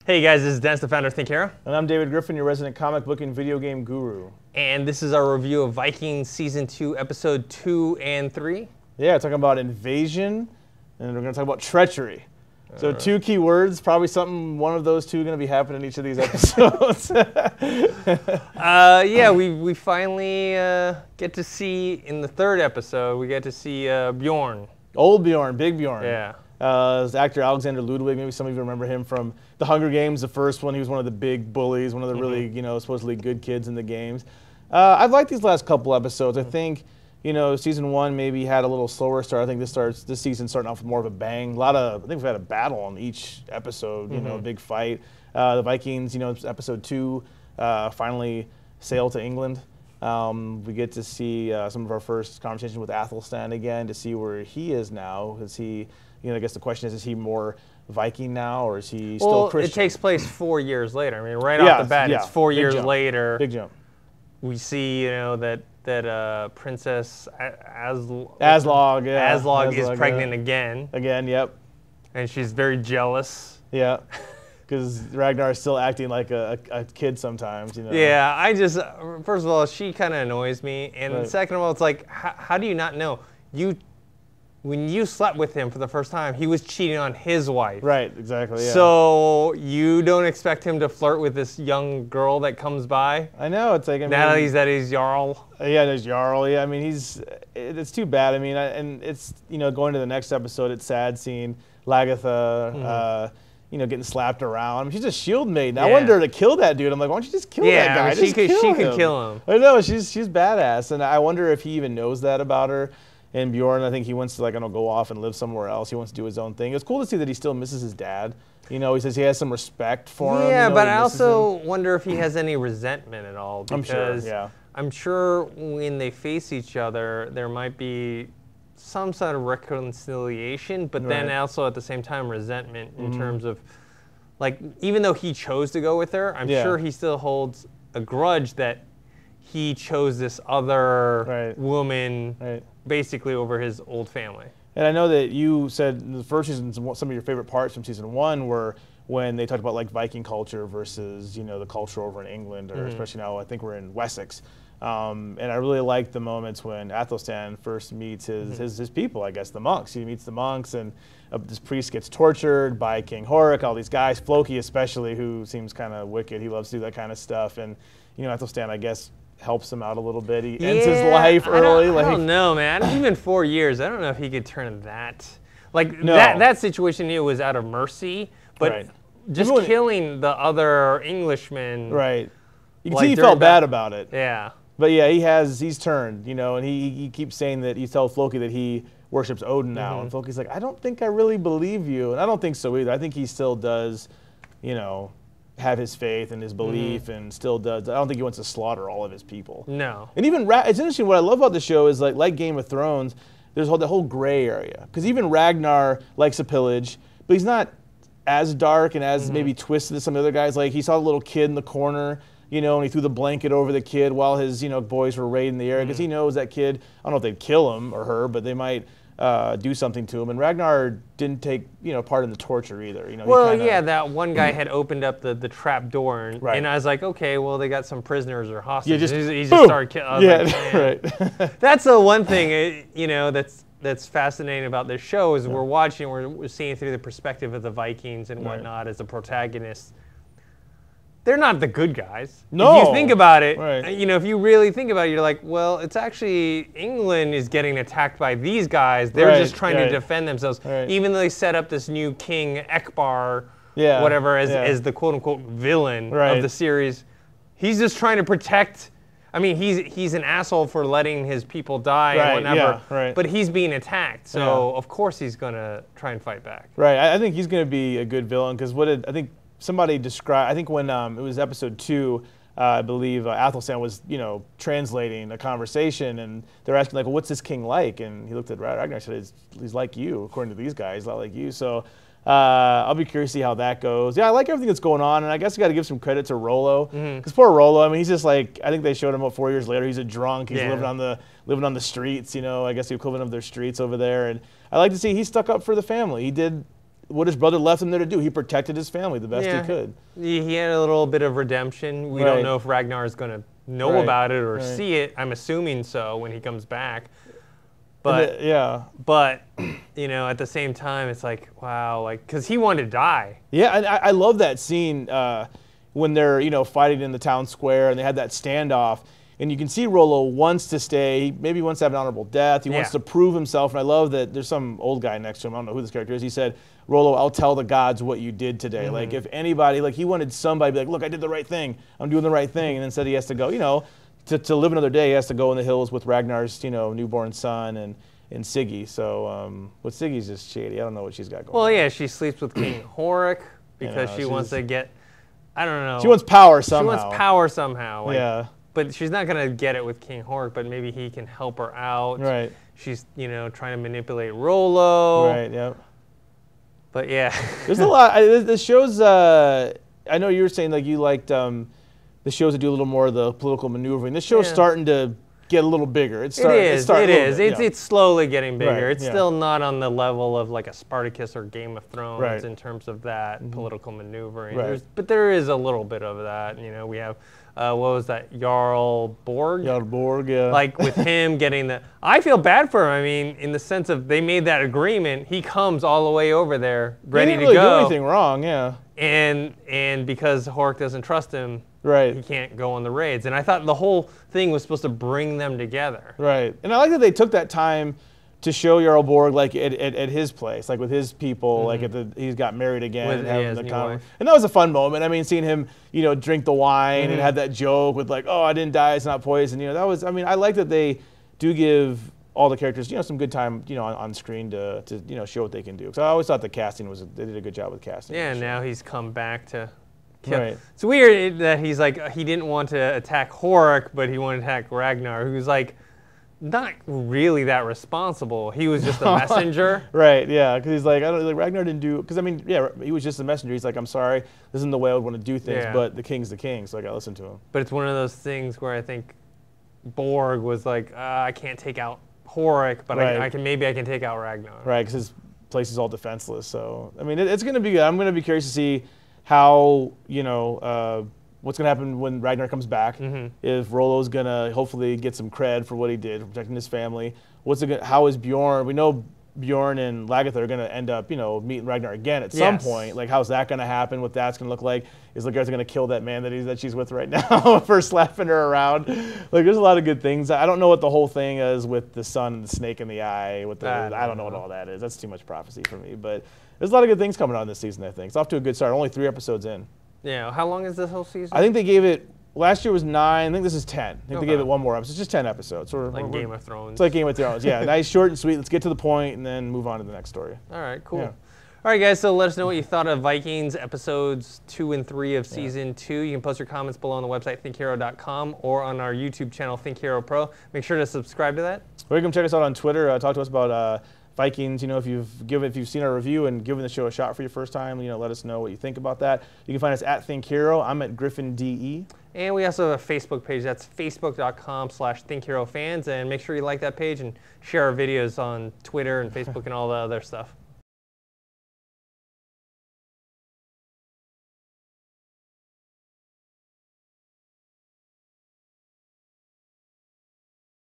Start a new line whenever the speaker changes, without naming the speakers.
Hey guys, this is Dennis, the founder of Think Hero.
And I'm David Griffin, your resident comic book and video game guru.
And this is our review of Vikings Season 2, Episode 2 and 3.
Yeah, talking about invasion, and we're going to talk about treachery. So two key words, probably one of those two going to be happening in each of these episodes.
Yeah, we finally get to see, in the third episode, we get to see Bjorn.
Old Bjorn, big Bjorn.
Yeah.
His actor Alexander Ludwig, maybe some of you remember him from The Hunger Games, the first one. He was one of the big bullies, one of the really, supposedly good kids in the games. I've liked these last couple episodes. I think, season one maybe had a little slower start. I think this season starting off with more of a bang. I think we've had a battle on each episode, a big fight. The Vikings, episode 2, finally sail to England. We get to see some of our first conversation with Athelstan again to see where he is now. Is he, I guess the question is he more Viking now, or is he still Christian?
It takes place 4 years later. I mean, right off the bat, it's 4 years later.
Big jump.
We see, that Princess
Aslog
is pregnant again.
Again, yep.
And she's very jealous.
Yeah. Because Ragnar is still acting like a kid sometimes,
Yeah, first of all, she kind of annoys me. And second of all, it's like, how do you not know? When you slept with him for the first time, he was cheating on his wife.
Right, exactly, yeah.
So you don't expect him to flirt with this young girl that comes by?
I know, it's like,
now that he's Jarl.
Yeah, there's Jarl, yeah. I mean, it's too bad. I mean, and it's, going to the next episode, it's sad seeing Lagertha, getting slapped around. I mean, she's a shield maiden. I wanted her to kill that dude. I'm like, why don't you just kill that guy?
She could kill him.
I know, she's badass. And I wonder if he even knows that about her. And Bjorn, I think he wants to go off and live somewhere else. He wants to do his own thing. It's cool to see that he still misses his dad. He says he has some respect for him.
Yeah, but I also wonder if he has any resentment at all. Because
I'm sure, yeah.
I'm sure when they face each other, there might be some sort of reconciliation, but then also at the same time resentment in terms of, even though he chose to go with her, I'm sure he still holds a grudge that he chose this other woman basically over his old family.
And I know that you said in the first season, some of your favorite parts from season 1 were when they talked about Viking culture versus the culture over in England, or especially now I think we're in Wessex. And I really liked the moments when Athelstan first meets his people, I guess, the monks. He meets the monks, and this priest gets tortured by King Horik, all these guys, Floki especially, who seems kind of wicked. He loves to do that kind of stuff. And, Athelstan, I guess, helps him out a little bit. He ends his life early.
I don't know, man. It's been 4 years. I don't know if he could turn that. That situation here was out of mercy, but just killing the other Englishmen.
Right. You can see he felt bad about it.
Yeah.
But yeah, he's turned, and he keeps saying that he tells Floki that he worships Odin now, and Floki's like, I don't think I really believe you, and I don't think so either. I think he still does, have his faith and his belief, and still does. I don't think he wants to slaughter all of his people.
No.
And even it's interesting. What I love about the show is like Game of Thrones, there's the whole gray area, because even Ragnar likes a pillage, but he's not as dark and as maybe twisted as some of the other guys. Like he saw a little kid in the corner, and he threw the blanket over the kid while his, boys were raiding the area, because he knows that kid, I don't know if they'd kill him or her, but they might do something to him. And Ragnar didn't take, part in the torture either.
That one guy had opened up the trap door, and I was like, okay, well, they got some prisoners or hostages. He just started killing.
Right.
That's the one thing, that's fascinating about this show is we're seeing through the perspective of the Vikings and whatnot as the protagonists. They're not the good guys.
No.
If you think about it, if you really think about it, you're like, well, it's actually England is getting attacked by these guys. They're just trying to defend themselves. Even though they set up this new king, Ekbar, whatever, as the quote-unquote villain of the series. He's just trying to protect. I mean, he's an asshole for letting his people die and whatever, but he's being attacked. So, of course, he's going to try and fight back.
Right. I think he's going to be a good villain, because I think somebody described, I think when it was episode 2, I believe Athelstan was, translating a conversation, and they're asking, well, what's this king like? And he looked at Ragnar and said, he's like you, according to these guys, not like you. So I'll be curious to see how that goes. Yeah, I like everything that's going on, and I guess you got to give some credit to Rollo, because poor Rollo. I mean, he's just like, I think they showed him about 4 years later. He's a drunk. He's living on the streets. I guess the equivalent of their streets over there. And I like to see he stuck up for the family. He did what his brother left him there to do. He protected his family the best he could.
He had a little bit of redemption. We don't know if Ragnar is going to know about it or see it. I'm assuming so when he comes back. But but you know, at the same time, it's like, wow, like, because he wanted to die.
Yeah, and I love that scene when they're, you know, fighting in the town square and they had that standoff. And you can see Rollo wants to stay. He maybe wants to have an honorable death. He wants to prove himself. And I love that there's some old guy next to him. I don't know who this character is. He said, Rollo, I'll tell the gods what you did today. Like, if anybody, like, he wanted somebody to be like, look, I did the right thing. I'm doing the right thing. And instead he has to go, you know, to live another day, he has to go in the hills with Ragnar's, you know, newborn son and Siggy. So, but Siggy's just shady. I don't know what she's got going on.
Well, yeah, she sleeps with King Horik because she wants to get, I don't know.
She wants power somehow.
She wants power somehow. Like,
yeah.
But she's not going to get it with King Horik, but maybe he can help her out.
Right.
She's, you know, trying to manipulate Rollo.
Right, yep.
But yeah.
There's a lot. The show's, I know you were saying like you liked the shows that do a little more of the political maneuvering. This show's starting to get a little bigger. It is.
It's slowly getting bigger. It's still not on the level of like a Spartacus or Game of Thrones in terms of that political maneuvering. But there is a little bit of that. You know, we have, what was that, Jarl Borg?
Jarl Borg, yeah.
Like with him getting the, I feel bad for him. I mean, in the sense of they made that agreement. He comes all the way over there, ready to go.
He didn't really do anything wrong, yeah.
And because Horik doesn't trust him,
he
can't go on the raids. And I thought the whole thing was supposed to bring them together.
Right. And I like that they took that time to show Jarl Borg like at his place, like with his people, like he's got married again and having the conversation. And that was a fun moment. I mean, seeing him, you know, drink the wine and have that joke with like, oh, I didn't die, it's not poison. You know, that was, I mean, I like that they do give all the characters, you know, some good time, you know, on screen to you know, show what they can do. Because I always thought the casting they did a good job with casting.
Yeah, and now he's come back to kill. Right. It's weird that he's like, he didn't want to attack Horik, but he wanted to attack Ragnar, who's like, not really that responsible. He was just a messenger.
Right, yeah, because he's like, Ragnar didn't do, because I mean, yeah, he was just a messenger. He's like, I'm sorry, this isn't the way I would want to do things, but the king's the king, so I got to listen to him.
But it's one of those things where I think Borg was like, I can't take out Horik, but maybe I can take out Ragnar.
Right, because his place is all defenseless. So, I mean, it's going to be good. I'm going to be curious to see how, you know, what's going to happen when Ragnar comes back. If Rollo's going to hopefully get some cred for what he did, for protecting his family. How is Bjorn? We know Bjorn and Lagertha are going to end up, you know, meeting Ragnar again at some point. Like, how's that going to happen? What that's going to look like? Is Lagertha going to kill that man that she's with right now for slapping her around? Like, there's a lot of good things. I don't know what the whole thing is with the sun and the snake in the eye. I don't know what all that is. That's too much prophecy for me. But there's a lot of good things coming on this season, I think. It's off to a good start. Only 3 episodes in.
Yeah. How long is this whole season?
I think they gave it. Last year was 9. I think this is 10. I think they gave it one more episode. It's just 10 episodes. So
like Game of Thrones.
It's like Game of Thrones. Yeah, nice, short and sweet. Let's get to the point and then move on to the next story.
All right, cool. Yeah. All right, guys, so let us know what you thought of Vikings episodes 2 and 3 of Season 2. You can post your comments below on the website, thinkhero.com, or on our YouTube channel, Think Hero Pro. Make sure to subscribe to that.
Or you can check us out on Twitter. Talk to us about Vikings. You know, if you've seen our review and given the show a shot for your first time, you know, let us know what you think about that. You can find us at Think Hero. I'm at GriffinDE.
And we also have a Facebook page. That's facebook.com/ThinkHeroFans. And make sure you like that page and share our videos on Twitter and Facebook and all the other stuff.